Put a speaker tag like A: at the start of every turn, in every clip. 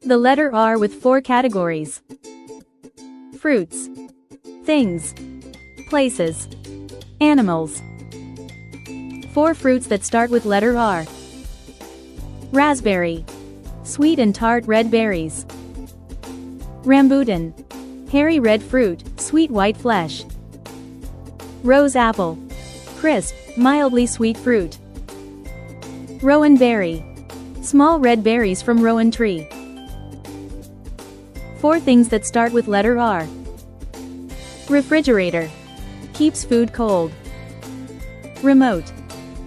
A: The letter R with 4 categories: fruits, things, places, animals. 4 fruits that start with letter R. Raspberry, sweet and tart red berries. Rambutan, hairy red fruit, sweet white flesh. Rose apple, crisp, mildly sweet fruit. Rowan berry, small red berries from rowan tree. 4 things that start with letter R. Refrigerator, keeps food cold. Remote,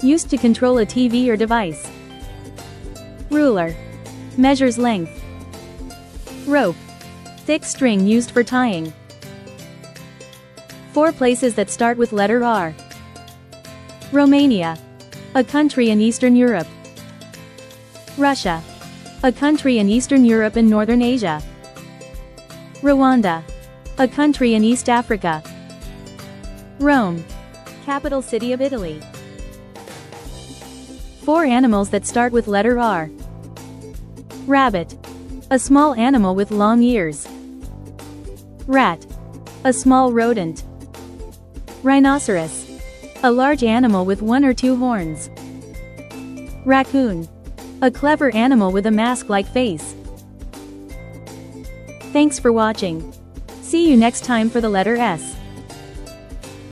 A: used to control a TV or device. Ruler, measures length. Rope, thick string used for tying. 4 places that start with letter R. Romania, a country in Eastern Europe. Russia, a country in Eastern Europe and Northern Asia. Rwanda, a country in East Africa. Rome, capital city of Italy. 4 animals that start with letter R. Rabbit, a small animal with long ears. Rat, a small rodent. Rhinoceros, a large animal with 1 or 2 horns. Raccoon, a clever animal with a mask-like face. Thanks for watching. See you next time for the letter S.